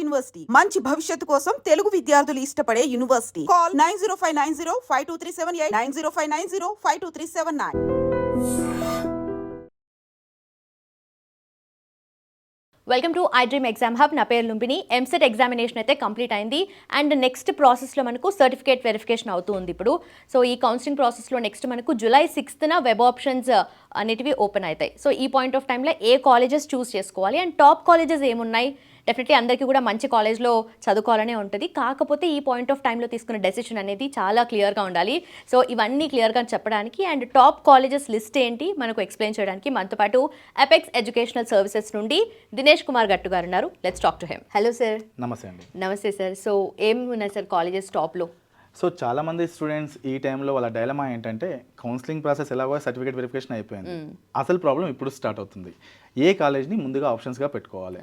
University మంచి భవిష్యత్తు కోసం తెలుగు విద్యార్థులు ఇష్టపడే university. Call 9059052378 9059052379. Welcome to I dream exam hub. నా పేరు లుంబిని. ఎంసెట్ ఎగ్జామినేషన్ అయితే కంప్లీట్ అయింది అండ్ నెక్స్ట్ ప్రాసెస్లో మనకు సర్టిఫికేట్ వెరిఫికేషన్ అవుతుంది ఇప్పుడు. సో ఈ కౌన్సిలింగ్ ప్రాసెస్లో నెక్స్ట్ మనకు జూలై 6న వెబ్ ఆప్షన్స్ అనేటివి ఓపెన్ అవుతాయి. సో ఈ పాయింట్ ఆఫ్ టైంలో ఏ కాలేజెస్ చూస్ చేసుకోవాలి అండ్ టాప్ కాలేజెస్ ఏమున్నాయి, డెఫినెట్లీ అందరికీ కూడా మంచి కాలేజ్లో చదువుకోవాలనే ఉంటుంది. కాకపోతే ఈ పాయింట్ ఆఫ్ టైంలో తీసుకున్న డెసిషన్ అనేది చాలా క్లియర్గా ఉండాలి. సో ఇవన్నీ క్లియర్గా చెప్పడానికి అండ్ టాప్ కాలేజెస్ లిస్ట్ ఏంటి మనకు ఎక్స్ప్లెయిన్ చేయడానికి మనతో పాటు అపెక్స్ ఎడ్యుకేషనల్ సర్వీసెస్ నుండి దినేష్ కుమార్ గట్టు గారు ఉన్నారు. Let's talk to him. Hello sir. నమస్తే అండి. నమస్తే సార్. సో ఏం ఉన్నాయి సార్ కాలేజెస్ టాప్లో? సో చాలామంది స్టూడెంట్స్ ఈ టైంలో వాళ్ళ డైలమా ఏంటంటే కౌన్సిలింగ్ ప్రాసెస్ ఎలాగో సర్టిఫికేట్ వెరిఫికేషన్ అయిపోయింది, అసలు ప్రాబ్లం ఇప్పుడు స్టార్ట్ అవుతుంది. ఏ కాలేజ్ని ముందుగా ఆప్షన్స్గా పెట్టుకోవాలి.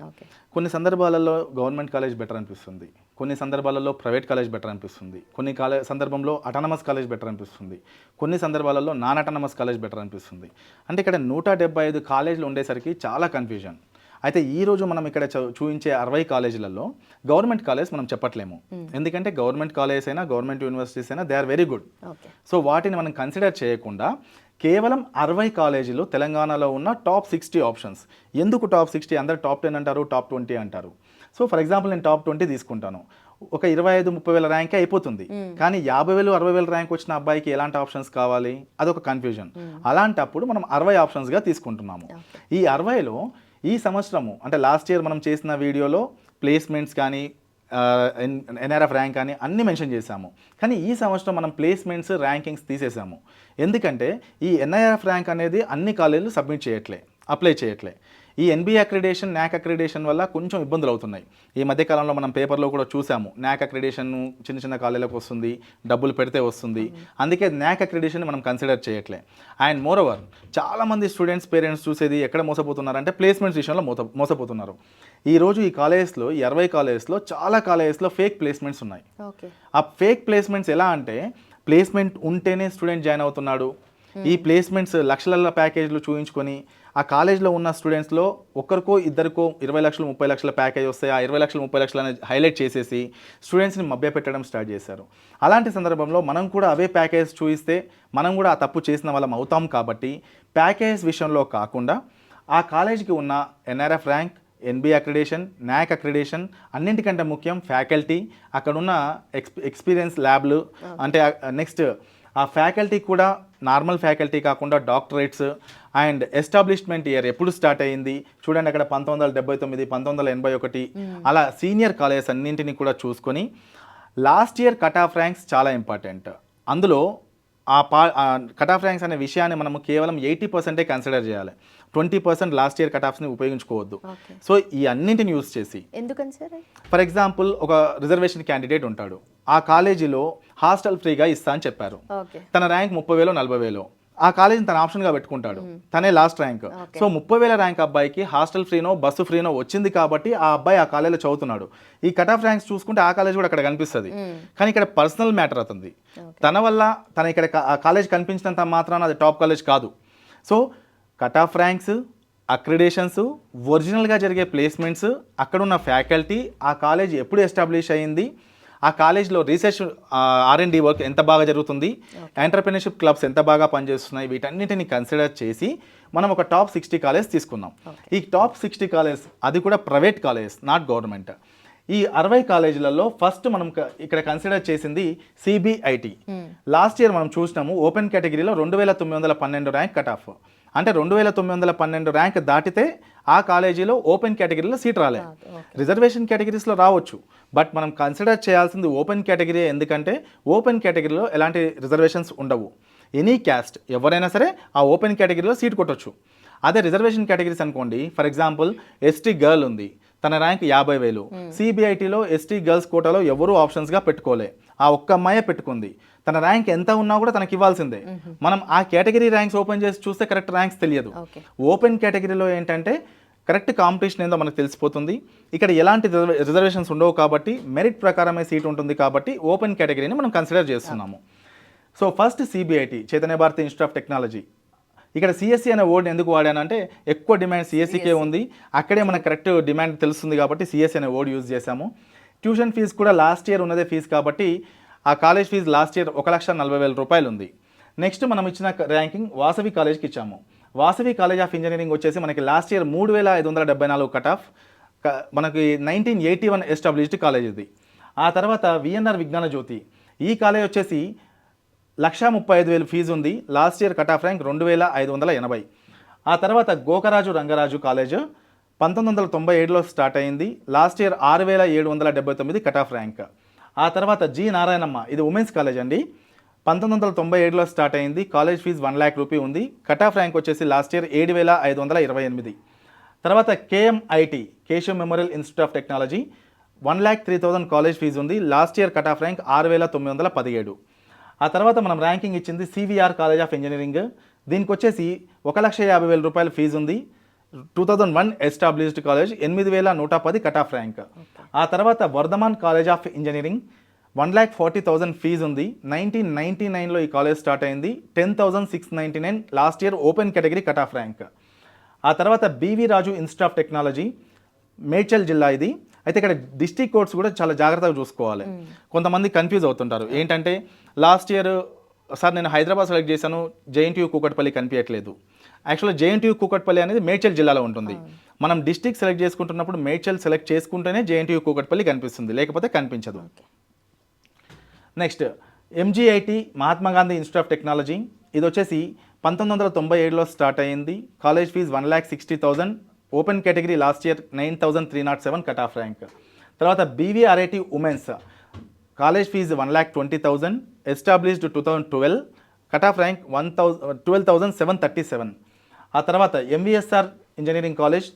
కొన్ని సందర్భాలలో గవర్నమెంట్ కాలేజ్ బెటర్ అనిపిస్తుంది, కొన్ని సందర్భాలలో ప్రైవేట్ కాలేజ్ బెటర్ అనిపిస్తుంది, కొన్ని సందర్భంలో అటానమస్ కాలేజ్ బెటర్ అనిపిస్తుంది, కొన్ని సందర్భాలలో నాన్ అటానమస్ కాలేజ్ బెటర్ అనిపిస్తుంది. అంటే ఇక్కడ 175 కాలేజీలు ఉండేసరికి చాలా కన్ఫ్యూజన్. అయితే ఈరోజు మనం ఇక్కడ చూపించే 60 కాలేజీలలో గవర్నమెంట్ కాలేజ్ మనం చెప్పట్లేము, ఎందుకంటే గవర్నమెంట్ కాలేజ్ అయినా గవర్నమెంట్ యూనివర్సిటీస్ అయినా they are very good. So వాటిని మనం కన్సిడర్ చేయకుండా కేవలం 60 కాలేజీలు తెలంగాణలో ఉన్న టాప్ 60 ఆప్షన్స్. ఎందుకు టాప్ 60? అందరు టాప్ 10 అంటారు, టాప్ 20 అంటారు. సో ఫర్ ఎగ్జాంపుల్ నేను టాప్ 20 తీసుకుంటాను. ఒక 25-30 వేల ర్యాంకే అయిపోతుంది, కానీ 50,000-60,000 ర్యాంక్ వచ్చిన అబ్బాయికి ఎలాంటి ఆప్షన్స్ కావాలి? అదొక కన్ఫ్యూజన్. అలాంటప్పుడు మనం 60 ఆప్షన్స్గా తీసుకుంటున్నాము. ఈ 60లో ఈ సంవత్సరము అంటే లాస్ట్ ఇయర్ మనం చేసిన వీడియోలో ప్లేస్మెంట్స్ కానీ ఎన్ఆర్ఎఫ్ ర్యాంక్ కానీ అన్నీ మెన్షన్ చేశాము, కానీ ఈ సంవత్సరం మనం ప్లేస్మెంట్స్ ర్యాంకింగ్స్ తీసేసాము. ఎందుకంటే ఈ ఎన్ఐఆర్ఎఫ్ ర్యాంక్ అనేది అన్ని కాలేజీలు సబ్మిట్ చేయట్లే, అప్లై చేయట్లే. ఈ ఎన్బిఏ అక్రిడేషన్, న్యాక్ అక్రిడేషన్ వల్ల కొంచెం ఇబ్బందులు అవుతున్నాయి. ఈ మధ్యకాలంలో మనం పేపర్లో కూడా చూసాము, న్యాక్ అక్రిడేషన్ చిన్న చిన్న కాలేజీలకు వస్తుంది, డబ్బులు పెడితే వస్తుంది, అందుకే న్యాక్ అక్రిడేషన్ మనం కన్సిడర్ చేయట్లే. అండ్ మోర్ ఓవర్ చాలామంది స్టూడెంట్స్ పేరెంట్స్ చూసేది ఎక్కడ మోసపోతున్నారంటే ప్లేస్మెంట్స్ విషయంలో మోసపోతున్నారు. ఈరోజు ఈ కాలేజెస్లో, ఈ 60 కాలేజెస్లో చాలా కాలేజెస్లో ఫేక్ ప్లేస్మెంట్స్ ఉన్నాయి. ఆ ఫేక్ ప్లేస్మెంట్స్ ఎలా అంటే ప్లేస్మెంట్ ఉంటేనే స్టూడెంట్ జాయిన్ అవుతున్నాడు. ఈ ప్లేస్మెంట్స్ లక్షల ప్యాకేజ్లు చూయించుకొని ఆ కాలేజ్లో ఉన్న స్టూడెంట్స్లో ఒక్కరికో ఇద్దరికో 20 లక్షలు 30 లక్షల ప్యాకేజ్ వస్తాయి. ఆ 20 లక్షలు 30 లక్షలు అనేది హైలైట్ చేసేసి స్టూడెంట్స్ని మభ్యపెట్టడం స్టార్ట్ చేశారు. అలాంటి సందర్భంలో మనం కూడా అవే ప్యాకేజ్ చూయిస్తే మనం కూడా ఆ తప్పు చేసిన వాళ్ళం అవుతాం. కాబట్టి ప్యాకేజ్ విషయంలో కాకుండా ఆ కాలేజీకి ఉన్న NRF rank, NBA accreditation, NAAC accreditation, అన్నింటికంటే ముఖ్యం ఫ్యాకల్టీ, అక్కడున్న ఎక్స్పీరియన్స్ ల్యాబ్లు, అంటే నెక్స్ట్ ఆ ఫ్యాకల్టీ కూడా నార్మల్ ఫ్యాకల్టీ కాకుండా డాక్టరేట్స్ అండ్ ఎస్టాబ్లిష్మెంట్ ఇయర్ ఎప్పుడు స్టార్ట్ అయ్యింది చూడండి. అక్కడ 1979, 1981 అలా సీనియర్ కాలేజెస్ అన్నింటినీ కూడా చూసుకొని last year cut off ranks చాలా ఇంపార్టెంట్. అందులో ఆ కట్ ఆఫ్ ర్యాంక్స్ అనే విషయాన్ని మనము కేవలం 80% కన్సిడర్ చేయాలి. 20% లాస్ట్ ఇయర్ కట్ ఆఫ్స్ని ఉపయోగించుకోవద్దు. సో ఈ అన్నింటిని యూజ్ చేసి, ఎందుకని సార్, ఫర్ ఎగ్జాంపుల్ ఒక రిజర్వేషన్ క్యాండిడేట్ ఉంటాడు, ఆ కాలేజీలో హాస్టల్ ఫ్రీగా ఇస్తా అని చెప్పారు, తన ర్యాంక్ 30,000 40,000, ఆ కాలేజీని తన ఆప్షన్గా పెట్టుకుంటాడు, తనే లాస్ట్ ర్యాంక్. సో 30,000 ర్యాంక్ అబ్బాయికి హాస్టల్ ఫ్రీనో బస్సు ఫ్రీనో వచ్చింది కాబట్టి ఆ అబ్బాయి ఆ కాలేజీలో చదువుతున్నాడు. ఈ కట్ ఆఫ్ ర్యాంక్స్ చూసుకుంటే ఆ కాలేజ్ కూడా అక్కడ కనిపిస్తుంది, కానీ ఇక్కడ పర్సనల్ మ్యాటర్ అవుతుంది. తన వల్ల తన ఇక్కడ ఆ కాలేజ్ కనిపించినంత మాత్రాన అది టాప్ కాలేజ్ కాదు. So cut off ranks, accreditations, ఒరిజినల్గా జరిగే ప్లేస్మెంట్స్, అక్కడున్న ఫ్యాకల్టీ, ఆ కాలేజ్ ఎప్పుడు ఎస్టాబ్లిష్ అయ్యింది, ఆ కాలేజ్లో రీసెర్చ్ R&D వర్క్ ఎంత బాగా జరుగుతుంది, ఎంటర్‌ప్రెన్యూర్‌షిప్ క్లబ్స్ ఎంత బాగా పనిచేస్తున్నాయి, వీటన్నిటిని కన్సిడర్ చేసి మనం ఒక టాప్ 60 కాలేజ్ తీసుకున్నాం. ఈ టాప్ 60 కాలేజ్ అది కూడా ప్రైవేట్ కాలేజ్, నాట్ గవర్నమెంట్. ఈ 60 కాలేజీలలో ఫస్ట్ మనం ఇక్కడ కన్సిడర్ చేసింది CBIT. లాస్ట్ ఇయర్ మనం చూసినాము ఓపెన్ కేటగిరీలో 2,912 ర్యాంక్ కట్ ఆఫ్. అంటే 2,912 ర్యాంక్ దాటితే ఆ కాలేజీలో ఓపెన్ కేటగిరీలో సీట్ రాలే. రిజర్వేషన్ కేటగిరీస్లో రావచ్చు, బట్ మనం కన్సిడర్ చేయాల్సింది ఓపెన్ కేటగిరీ. ఎందుకంటే ఓపెన్ కేటగిరీలో ఎలాంటి రిజర్వేషన్స్ ఉండవు. ఎనీ క్యాస్ట్ ఎవరైనా సరే ఆ ఓపెన్ కేటగిరీలో సీట్ కొట్టొచ్చు. అదే రిజర్వేషన్ కేటగిరీస్ అనుకోండి, ఫర్ ఎగ్జాంపుల్ ST గర్ల్ ఉంది, తన ర్యాంక్ 50,000. CBITలో ST గర్ల్స్ కోటాలో ఎవరూ ఆప్షన్స్గా పెట్టుకోలే, ఆ ఒక్క అమ్మాయే పెట్టుకుంది. తన ర్యాంక్ ఎంత ఉన్నా కూడా తనకి ఇవ్వాల్సిందే. మనం ఆ కేటగిరీ ర్యాంక్స్ ఓపెన్ చేసి చూస్తే కరెక్ట్ ర్యాంక్స్ తెలియదు. ఓపెన్ కేటగిరీలో ఏంటంటే కరెక్ట్ కాంపిటీషన్ ఏందో మనకు తెలిసిపోతుంది. ఇక్కడ ఎలాంటి రిజర్వేషన్స్ ఉండవు కాబట్టి మెరిట్ ప్రకారమే సీట్ ఉంటుంది కాబట్టి ఓపెన్ కేటగిరీని మనం కన్సిడర్ చేస్తున్నాము. So first CBIT, Chaitanya Bharathi institute of technology, ఇక్కడ సిఎస్సి అనే వర్డ్ ఎందుకు వాడానంటే ఎక్కువ డిమాండ్ సిఎస్సికే ఉంది, అక్కడే మనకు కరెక్ట్ డిమాండ్ తెలుస్తుంది కాబట్టి సిఎస్సి అనే వర్డ్ యూజ్ చేశాము. ట్యూషన్ ఫీజు కూడా లాస్ట్ ఇయర్ ఉన్నదే ఫీజు కాబట్టి ఆ కాలేజ్ ఫీజు లాస్ట్ ఇయర్ 1,40,000 రూపాయలు ఉంది. నెక్స్ట్ మనం ఇచ్చిన ర్యాంకింగ్ వాసవి కాలేజ్కి ఇచ్చాము. వాసవి కాలేజ్ ఆఫ్ ఇంజనీరింగ్ వచ్చేసి మనకి లాస్ట్ ఇయర్ 3,574 కట్ ఆఫ్, మనకి 1981 ఎస్టాబ్లిష్డ్ కాలేజ్ ఇది. ఆ తర్వాత విఎన్ఆర్ విజ్ఞాన జ్యోతి, ఈ కాలేజ్ వచ్చేసి 1,35,000 ఫీజు ఉంది, last year cut off rank 2,580. ఆ తర్వాత గోకరాజు రంగరాజు కాలేజ్ 1997లో స్టార్ట్ అయింది, last year 6,779 cut off rank. ఆ తర్వాత జి నారాయణమ్మ, ఇది ఉమెన్స్ కాలేజ్ అండి, 1997లో స్టార్ట్ అయింది, కాలేజ్ ఫీజు 1 lakh రూపీ ఉంది, కట్ ఆఫ్ ర్యాంక్ వచ్చేసి లాస్ట్ ఇయర్ 7,528. తర్వాత KMIT Keshav memorial institute of technology 1,03,000 college fee ఉంది, last year cut off rank 6,917. ఆ తర్వాత మనం ర్యాంకింగ్ ఇచ్చింది సివిఆర్ కాలేజ్ ఆఫ్ ఇంజనీరింగ్, దీనికి వచ్చేసి 1,50,000 రూపాయల ఫీజు ఉంది, 2001 established college, 8,110 cut off rank. ఆ తర్వాత Vardhaman college of engineering 1,40,000 fees ఉంది, 1999లో ఈ కాలేజ్ స్టార్ట్ అయింది, 10,699 last year open category cut off rank. ఆ తర్వాత B V Raju institute of technology Medchal జిల్లా ఇది. అయితే ఇక్కడ డిస్ట్రిక్ట్ కోడ్స్ కూడా చాలా జాగ్రత్తగా చూసుకోవాలి, కొంతమంది కన్ఫ్యూజ్ అవుతుంటారు. ఏంటంటే లాస్ట్ ఇయర్ సార్ నేను హైదరాబాద్ సెలెక్ట్ చేశాను, జేఎన్టీయూ కూకట్పల్లి కనిపించట్లేదు. యాక్చువల్గా జేఎన్టీయూ కూకట్పల్లి అనేది మేడ్చల్ జిల్లాలో ఉంటుంది. మనం డిస్ట్రిక్ట్ సెలెక్ట్ చేసుకుంటున్నప్పుడు మేడ్చల్ సెలెక్ట్ చేసుకుంటేనే జేఎన్టీయూ కూకట్పల్లి కనిపిస్తుంది, లేకపోతే కనిపించదు. Next MGIT Mahatma Gandhi institute of technology, ఇది వచ్చేసి 1997లో స్టార్ట్ అయ్యింది, college fee 1,60,000, open category last year 9,307 cut off rank. తర్వాత BVRIT women's, college fee 1,20,000, established 2012, cut off rank 12,737. ఆ తర్వాత ఎంవిఎస్ఆర్ ఇంజనీరింగ్ కాలేజ్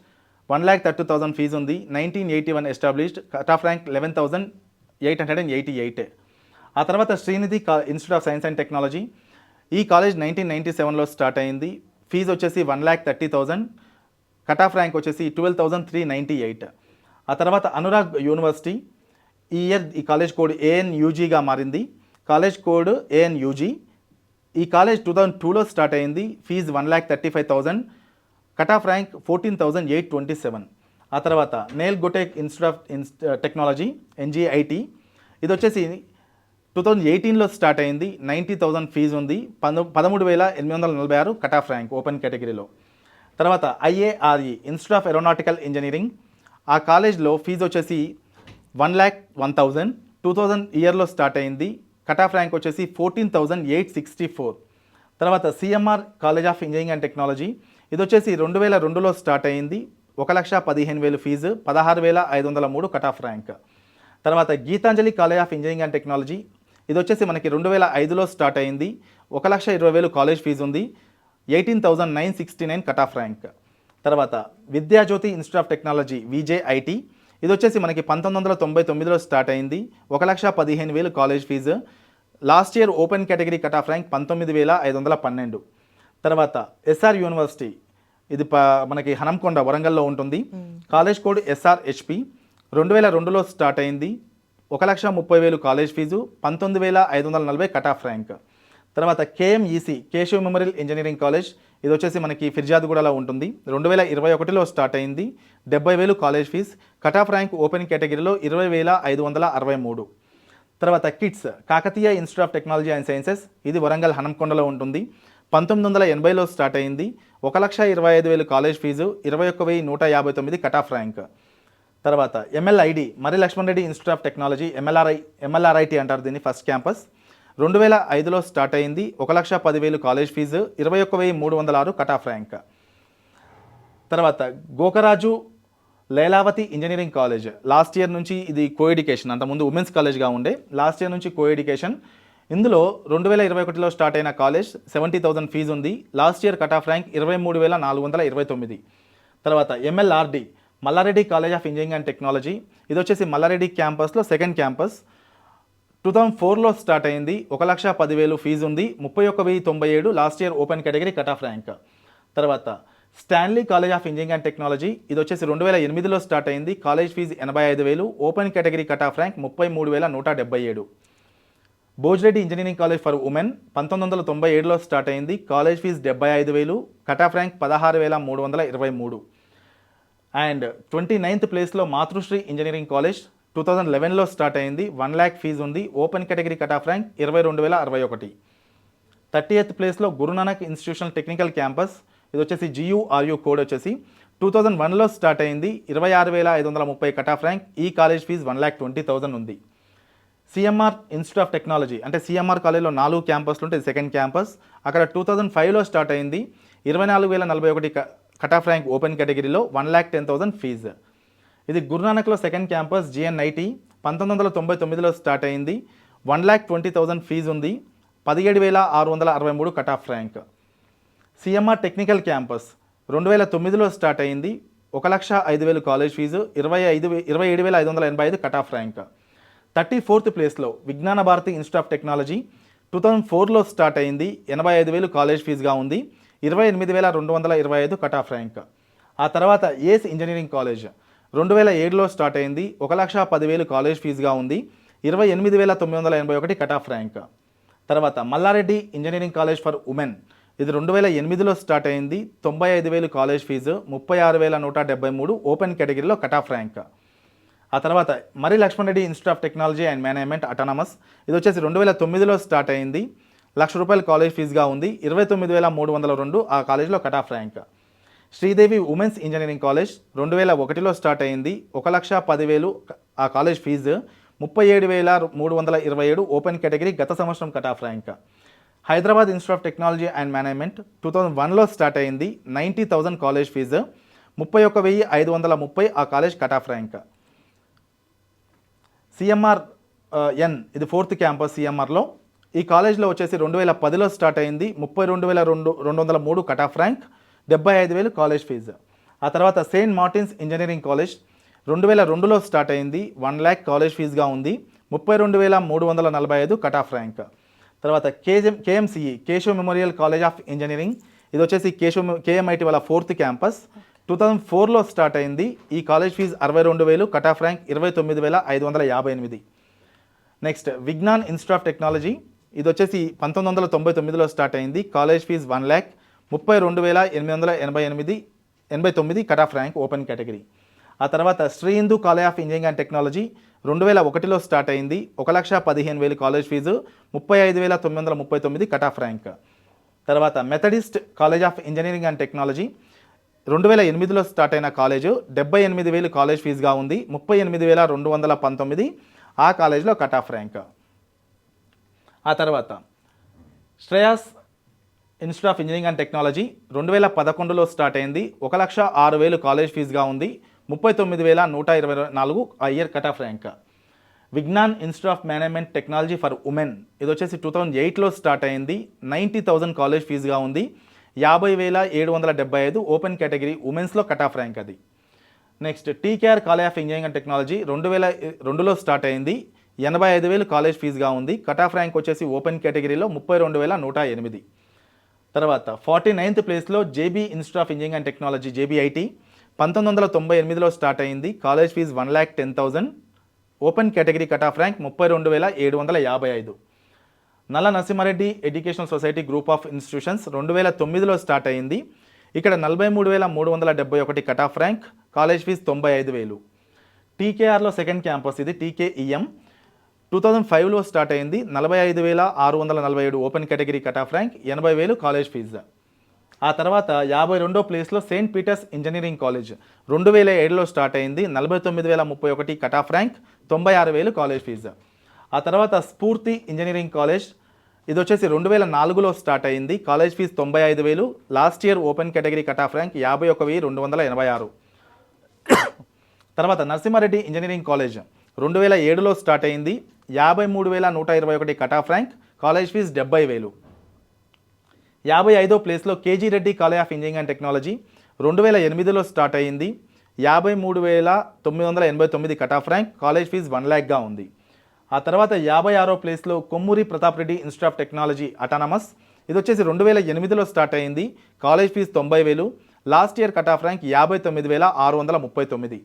1,30,000 ఫీజు ఉంది, 1981 ఎస్టాబ్లిష్డ్, కట్ ఆఫ్ ర్యాంక్ 11,888. ఆ తర్వాత Srinidhi institute of science and technology, ఈ college 1997లో start అయింది, fee వచ్చేసి 1,30,000, కట్ ఆఫ్ ర్యాంక్ వచ్చేసి 12,398. ఆ తర్వాత అనురాగ్ యూనివర్సిటీ, ఈ ఇయర్ ఈ కాలేజ్ కోడ్ ఏఎన్యూజీగా మారింది, కాలేజ్ కోడ్ ఏఎన్యూజీ. ఈ కాలేజ్ 2002లో స్టార్ట్ అయింది, ఫీజు 1,35,000, కట్ ఆఫ్ ర్యాంక్ 14,827. ఆ తర్వాత నేల్ గొటెక్ ఇన్స్టిట్యూట్ ఆఫ్ టెక్నాలజీ ఎన్జీఐటి, ఇది వచ్చేసి 2018లో స్టార్ట్ అయింది, 90,000 ఫీజు ఉంది, 13,846 కట్ ఆఫ్ ర్యాంక్ ఓపెన్ కేటగిరీలో. తర్వాత IARE institute of aeronautical engineering, ఆ కాలేజ్లో ఫీజు వచ్చేసి 1,01,000, 2000 ఇయర్లో స్టార్ట్ అయింది, కట్ ఆఫ్ ర్యాంక్ వచ్చేసి 14,864. తర్వాత CMR college of engineering and technology, ఇది వచ్చేసి 2002లో స్టార్ట్ అయింది, 1,15,000 ఫీజు, 16,503 కట్ ఆఫ్ ర్యాంక్. తర్వాత Geethanjali college of engineering and technology, ఇది వచ్చేసి మనకి 2005లో స్టార్ట్ అయింది, 1,20,000 కాలేజ్ ఫీజు ఉంది, 18,969 కట్ ఆఫ్ ర్యాంక్. తర్వాత Vidya Jyothi institute of technology VJIT, ఇది వచ్చేసి మనకి 1999లో స్టార్ట్ అయింది, 1,15,000 college fee, last year open category cut off rank 19,512. తర్వాత ఎస్ఆర్ యూనివర్సిటీ, ఇది మనకి హనంకొండ వరంగల్లో ఉంటుంది, కాలేజ్ కోడ్ ఎస్ఆర్హెచ్పి, 2002లో స్టార్ట్ అయింది, 1,30,000 college fee, 19,540 cut off rank. తర్వాత KMEC Keshav memorial engineering college, ఇది వచ్చేసి మనకి ఫిర్జాద్గూడలో ఉంటుంది, 2021లో స్టార్ట్ అయింది, 70,000 college fee, cut off rank open కేటగిరీలో 20,563. తర్వాత KITS Kakatiya institute of technology and sciences, ఇది వరంగల్ హనంకొండలో ఉంటుంది, 1980లో స్టార్ట్ అయింది, 1,25,000 college fee, 21,159 cut off rank. తర్వాత MLRIT Marri Laxman Reddy institute of technology MLRIT అంటారు దీన్ని, ఫస్ట్ క్యాంపస్, 2005లో స్టార్ట్ అయింది, 1,10,000 college fee, 21,306 cut off rank. తర్వాత Gokaraju Lailavathi engineering college, last year నుంచి ఇది కో ఎడ్యుకేషన్, అంతకుముందు ఉమెన్స్ కాలేజ్గా ఉండే, లాస్ట్ ఇయర్ నుంచి కో ఎడ్యుకేషన్. ఇందులో 2021లో స్టార్ట్ అయిన కాలేజ్, 70,000 ఫీజు ఉంది, last year cut off rank 23,429. తర్వాత MLRD Malla Reddy college of engineering and technology, ఇది వచ్చేసి మల్లారెడ్డి క్యాంపస్లో సెకండ్ క్యాంపస్, 2004లో స్టార్ట్ అయింది, 1,10,000 ఫీజు ఉంది, 31,097 last year open category cut off rank. తర్వాత Stanley college of engineering and technology, ఇది వచ్చేసి 2008లో స్టార్ట్ అయింది, college fee 85,000, open category cut off rank 33,177. Bhoj Reddy engineering college for women 1997లో స్టార్ట్ అయింది. College fee 75,000, cut off rank 16,323. And 29th ప్లేస్లో Matrusri engineering college 2011లో start అయింది. 1 lakh ఫీజు ఉంది. Open category cut off rank 22,061. 30th ప్లేస్లో Guru Nanak institutional technical campus, ఇది వచ్చేసి GURU code వచ్చేసి 2001లో స్టార్ట్ అయింది. 26,530 కట్ ఆఫ్ ర్యాంక్. ఈ కాలేజ్ ఫీజు 1,20,000 ఉంది. CMR ఇన్స్టిట్యూట్ ఆఫ్ టెక్నాలజీ అంటే CMR కాలేజ్లో 4 క్యాంపస్లు ఉంటాయి, సెకండ్ క్యాంపస్. అక్కడ 2005లో స్టార్ట్ అయింది. 24,041 కట్ ఆఫ్ ర్యాంక్ ఓపెన్ కేటగిరీలో, 1,10,000 ఫీజు. ఇది గురునానక్లో సెకండ్ క్యాంపస్ GNIT 1999లో స్టార్ట్ అయింది. 1,20,000 ఫీజు ఉంది. 17,663 cut off rank. CMR technical campus 2009లో స్టార్ట్ అయింది. 1,05,000 college fee, 27,585 cut off rank. 34th ప్లేస్లో Vignana Bharathi institute of technology 2004లో స్టార్ట్ అయింది. 85,000 కాలేజ్ ఫీజుగా ఉంది. 28,225 కట్ ఆఫ్ ర్యాంక్. ఆ తర్వాత ఏస్ ఇంజనీరింగ్ కాలేజ్ 2007లో స్టార్ట్ అయింది. 1,10,000 కాలేజ్ ఫీజుగా ఉంది. 28,981 కట్ ఆఫ్ ర్యాంక్. తర్వాత Malla Reddy engineering college for women, ఇది 2008లో స్టార్ట్ అయింది. 95,000 కాలేజ్ ఫీజు, 36,173 ఓపెన్ కేటగిరీలో కట్ ఆఫ్ ర్యాంక్. ఆ తర్వాత Marri Laxman Reddy institute of technology and management autonomous, ఇది వచ్చేసి 2009లో స్టార్ట్ అయింది. ₹1,00,000 కాలేజ్ ఫీజుగా ఉంది. 29,302 ఆ కాలేజ్లో cut off rank. Sridevi women's engineering college 2001లో స్టార్ట్ అయింది. 1,10,000 ఆ కాలేజ్ ఫీజు, 37,327 ఓపెన్ కేటగిరీ గత సంవత్సరం cut off rank. Hyderabad institute of technology and management 2001లో స్టార్ట్ అయింది. 90,000 కాలేజ్ ఫీజు, 31,530 ఆ college cut off rank. CMR ఇది 4th క్యాంపస్ CMRలో. ఈ కాలేజ్లో వచ్చేసి 2010లో స్టార్ట్ అయింది. 32,203 cut off rank, 75,000 college fee. ఆ తర్వాత సెయింట్ మార్టిన్స్ ఇంజనీరింగ్ కాలేజ్ 2002లో స్టార్ట్ అయింది. 1 lakh కాలేజ్ ఫీజుగా ఉంది. 32,345 కట్ ఆఫ్ ర్యాంక్. తర్వాత KMCE Keshav memorial college of engineering, ఇది వచ్చేసి KMIT వాళ్ళ 4th క్యాంపస్ 2004లో స్టార్ట్ అయింది. ఈ college fee 62,000, cut off rank 29,558. Next Vignan institute of technology, ఇది వచ్చేసి 1999లో స్టార్ట్ అయింది. College fee 1 lakh, 32,889 cut off rank open category. ఆ తర్వాత Sri Hindu college of engineering and technology 2001లో స్టార్ట్ అయింది. 1,15,000 college fee, 35,939 cut off rank. తర్వాత Methodist college of engineering and technology 2008లో స్టార్ట్ అయిన కాలేజు, 78,000 కాలేజ్ ఫీజుగా ఉంది. 38,219 ఆ కాలేజ్లో కట్ ఆఫ్ ర్యాంక్. ఆ తర్వాత Shreyas institute of engineering and technology 2011లో స్టార్ట్ అయింది. 1,06,000 కాలేజ్ ఫీజుగా ఉంది. 39,124 ఆ year cut off rank. Vignan institute of management technology for women, ఇది వచ్చేసి 2008లో స్టార్ట్ అయింది. 90,000 కాలేజ్ ఫీజుగా ఉంది. 50,775 ఓపెన్ కేటగిరీ ఉమెన్స్లో కట్ ఆఫ్ ర్యాంక్ అది. Next TKR college of engineering and technology 2002లో స్టార్ట్ అయింది. 85,000 కాలేజ్ ఫీజుగా ఉంది. కట్ ఆఫ్ ర్యాంక్ వచ్చేసి ఓపెన్ కేటగిరీలో 32,108. తర్వాత 49th ప్లేస్లో JB institute of engineering and technology JBIT 1998లో స్టార్ట్ అయింది. College fee 1,10,000, open category cut off rank 32,755. Nalla Narasimha Reddy educational society group of institutions 2009లో స్టార్ట్ అయింది. ఇక్కడ 43,371 cut off rank, college fee 95,000. TKRలో సెకండ్ క్యాంపస్, ఇది TKEM 2005లో స్టార్ట్ అయింది. 45,647 open category cut off rank, 80,000 college fee. ఆ తర్వాత 52వ ప్లేస్లో సెయింట్ పీటర్స్ ఇంజనీరింగ్ కాలేజ్ 2007లో స్టార్ట్ అయింది. 49,031 cut off rank, 96,000 college fee. ఆ తర్వాత స్ఫూర్తి ఇంజనీరింగ్ కాలేజ్, ఇది వచ్చేసి 2004లో స్టార్ట్ అయింది. College fee 95,000, last year open category cut off rank 51,286. తర్వాత నరసింహారెడ్డి ఇంజనీరింగ్ కాలేజ్ 2007లో స్టార్ట్ అయింది. 53,121 cut off rank, college fee 70,000. 55వ ప్లేస్లో KG Reddy college of engineering and technology 2008లో స్టార్ట్ అయింది. 53,989 cut off rank, college fee 1 lakh ఉంది. ఆ తర్వాత 56వ ప్లేస్లో Kommuri Pratap Reddy institute of technology autonomous, ఇది వచ్చేసి 2008లో స్టార్ట్ అయింది. College fee 90,000, last year cut off rank 59,639.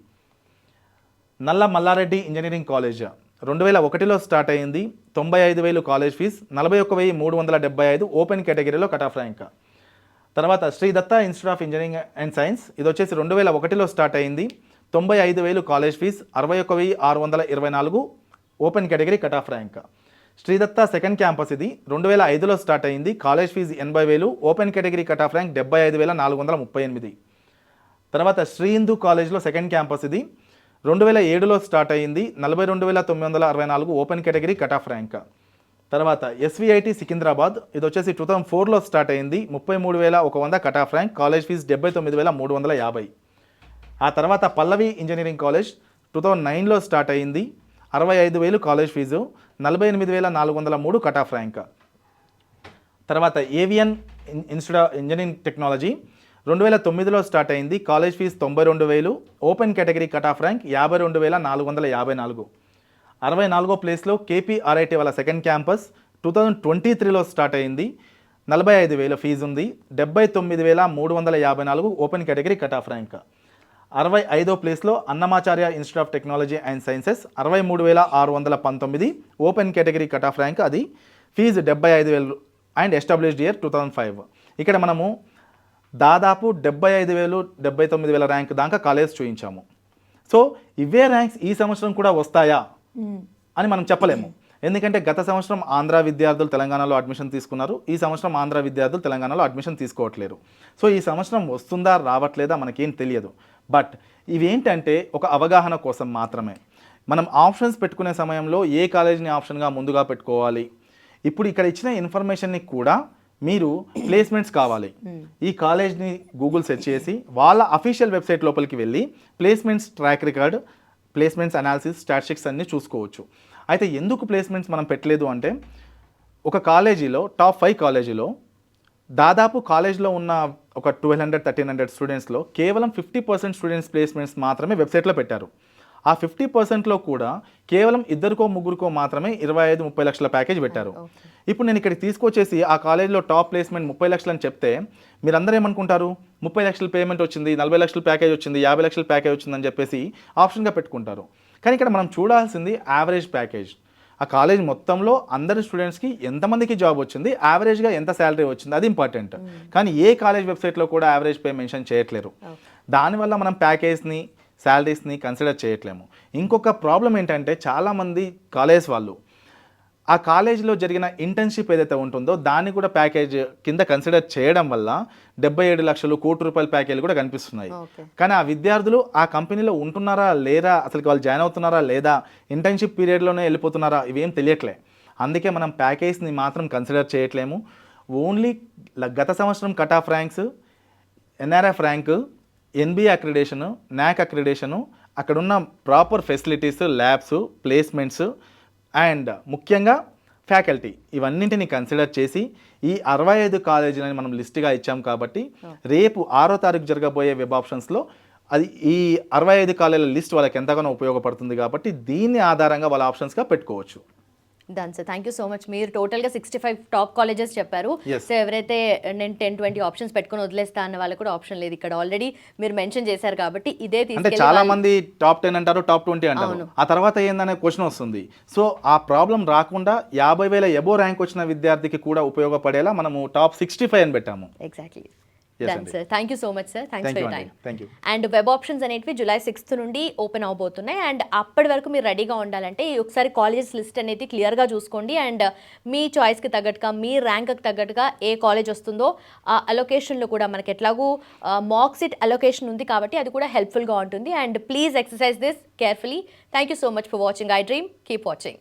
Nalla Malla Reddy engineering college 2001లో స్టార్ట్ అయింది. 95,000 కాలేజ్ ఫీజ్, 41,375 ఓపెన్ కేటగిరీలో కట్ ఆఫ్ ర్యాంక్. తర్వాత Sri Datta institute of engineering and science, ఇది వచ్చేసి 2001లో స్టార్ట్ అయింది. 95,000 college fees, 61,624 open category cut off rank. Sri Datta second campus ఇది 2005లో స్టార్ట్ అయింది. College fees 80,000, open category cut off rank 75,438. తర్వాత శ్రీ హిందూ కాలేజ్లో సెకండ్ క్యాంపస్ ఇది 2007లో స్టార్ట్ అయింది. 42,964 open category cut off rank. తర్వాత ఎస్విఐటి సికింద్రాబాద్, ఇది వచ్చేసి 2004లో స్టార్ట్ అయింది. 33,100 cut off rank, college fee 79,350. ఆ తర్వాత పల్లవి ఇంజనీరింగ్ కాలేజ్ 2009లో స్టార్ట్ అయింది. 65,000 college fee, 48,403 cut off rank. తర్వాత Avian institute of engineering technology 2009లో స్టార్ట్ అయింది. College fee 92,000, open category cut off rank 52,454. 64వ ప్లేస్లో కేపీఆర్ఐటి వాళ్ళ సెకండ్ క్యాంపస్ 2023లో స్టార్ట్ అయింది. 45,000 ఫీజు ఉంది, 79,354 open category cut off rank. 65వ ప్లేస్లో Annamacharya institute of technology and sciences 63,619 open category cut off rank, అది ఫీజు 75,000 అండ్ ఎస్టాబ్లిష్డ్ ఇయర్ 2005. ఇక్కడ మనము దాదాపు 75,000 79,000 ర్యాంక్ దాకా కాలేజ్ చూపించాము. సో ఇవే ర్యాంక్స్ ఈ సంవత్సరం కూడా వస్తాయా అని మనం చెప్పలేము. ఎందుకంటే గత సంవత్సరం ఆంధ్ర విద్యార్థులు తెలంగాణలో అడ్మిషన్ తీసుకున్నారు, ఈ సంవత్సరం ఆంధ్ర విద్యార్థులు తెలంగాణలో అడ్మిషన్ తీసుకోవట్లేరు. సో ఈ సంవత్సరం వస్తుందా రావట్లేదా మనకేం తెలియదు. బట్ ఇవేంటంటే ఒక అవగాహన కోసం మాత్రమే. మనం ఆప్షన్స్ పెట్టుకునే సమయంలో ఏ కాలేజీని ఆప్షన్గా ముందుగా పెట్టుకోవాలి, ఇప్పుడు ఇక్కడ ఇచ్చిన ఇన్ఫర్మేషన్ని కూడా మీరు ప్లేస్మెంట్స్ కావాలి, ఈ కాలేజ్ని గూగుల్ సెర్చ్ చేసి వాళ్ళ అఫీషియల్ వెబ్సైట్ లోపలికి వెళ్ళి placements track record, placements analysis, statistics అన్నీ చూసుకోవచ్చు. అయితే ఎందుకు ప్లేస్మెంట్స్ మనం పెట్టలేదు అంటే, ఒక కాలేజీలో టాప్ 5 కాలేజీలో దాదాపు కాలేజ్లో ఉన్న ఒక 1,200-1,300 స్టూడెంట్స్లో కేవలం 50% స్టూడెంట్స్ ప్లేస్మెంట్స్ మాత్రమే వెబ్సైట్లో పెట్టారు. ఆ 50%లో కూడా కేవలం 2-3 మాత్రమే 25-30 లక్షల ప్యాకేజ్ పెట్టారు. ఇప్పుడు నేను ఇక్కడికి తీసుకొచ్చేసి ఆ కాలేజ్లో టాప్ ప్లేస్మెంట్ 30 లక్షలు అని చెప్తే మీరందరూ ఏమనుకుంటారు, 30 లక్షల పేమెంట్ వచ్చింది, 40 లక్షల ప్యాకేజ్ వచ్చింది, 50 లక్షల ప్యాకేజ్ వచ్చిందని చెప్పేసి ఆప్షన్గా పెట్టుకుంటారు. కానీ ఇక్కడ మనం చూడాల్సింది యావరేజ్ ప్యాకేజ్. ఆ కాలేజ్ మొత్తంలో అందరి స్టూడెంట్స్కి ఎంతమందికి జాబ్ వచ్చింది, యావరేజ్గా ఎంత శాలరీ వచ్చింది, అది ఇంపార్టెంట్. కానీ ఏ కాలేజ్ వెబ్సైట్లో కూడా యావరేజ్ పే మెన్షన్ చేయట్లేరు. దానివల్ల మనం ప్యాకేజ్ని, శాలరీస్ని కన్సిడర్ చేయట్లేము. ఇంకొక ప్రాబ్లం ఏంటంటే, చాలామంది కాలేజ్ వాళ్ళు ఆ కాలేజీలో జరిగిన ఇంటర్న్షిప్ ఏదైతే ఉంటుందో దాన్ని కూడా ప్యాకేజ్ కింద కన్సిడర్ చేయడం వల్ల 77 లక్షలు, ₹1,00,00,000 ప్యాకేజీలు కూడా కనిపిస్తున్నాయి. కానీ ఆ విద్యార్థులు ఆ కంపెనీలో ఉంటున్నారా లేరా, అసలు వాళ్ళు జాయిన్ అవుతున్నారా లేదా, ఇంటర్న్షిప్ పీరియడ్లోనే వెళ్ళిపోతున్నారా, ఇవేం తెలియట్లే. అందుకే మనం ప్యాకేజ్ని మాత్రం కన్సిడర్ చేయట్లేము. ఓన్లీ గత సంవత్సరం cut off ranks, NRF rank, NBA accreditation, NAAC accreditation, అక్కడున్న proper facilities, labs, placements and ముఖ్యంగా ఫ్యాకల్టీ, ఇవన్నింటిని కన్సిడర్ చేసి ఈ 65 కాలేజీలని మనం లిస్ట్గా ఇచ్చాం. కాబట్టి రేపు 6వ తారీఖు జరగబోయే వెబ్ ఆప్షన్స్లో అది ఈ 65 కాలేజీల లిస్ట్ వాళ్ళకి ఎంతగానో ఉపయోగపడుతుంది. కాబట్టి దీన్ని ఆధారంగా వాళ్ళ ఆప్షన్స్గా పెట్టుకోవచ్చు. Done sir, thank you so much. మీరు టోటల్గా 65 టాప్ కాలేజెస్ చెప్పారు. సో ఎవరైతే నేను 10-20 ఆప్షన్స్ పెట్టుకుని వదిలేస్తా అన్న వాళ్ళకి కూడా ఆప్షన్ లేదు. ఇక్కడ ఆల్రెడీ మీరు మెన్షన్ చేశారు కాబట్టి ఇదే అంటే చాలా మంది టాప్ 10 అంటారు, టాప్ 20 అంటారు. ఆ తర్వాత ఏందనే క్వశ్చన్ వస్తుంది. సో ఆ ప్రాబ్లం రాకుండా 50,000 ఎబో ర్యాంక్ వచ్చిన విద్యార్థికి కూడా ఉపయోగపడేలా మనము టాప్ 65 అని పెట్టాము. Exactly. Done sir, thank you so much sir, thanks for your time. And web options అనేవి July 6th నుండి ఓపెన్ అవబోతున్నాయి. అండ్ అప్పటి వరకు మీరు రెడీగా ఉండాలంటే ఒకసారి కాలేజ్ లిస్ట్ అనేది క్లియర్గా చూసుకోండి. అండ్ మీ చాయిస్కి తగ్గట్టుగా, మీ ర్యాంక్కి తగ్గట్టుగా ఏ కాలేజ్ వస్తుందో ఆ అలొకేషన్లో కూడా మనకి ఎట్లాగూ మాక్ సీట్ అలొకేషన్ ఉంది కాబట్టి అది కూడా హెల్ప్ఫుల్గా ఉంటుంది. And please exercise this carefully. Thank you so much for watching I dream. Keep watching.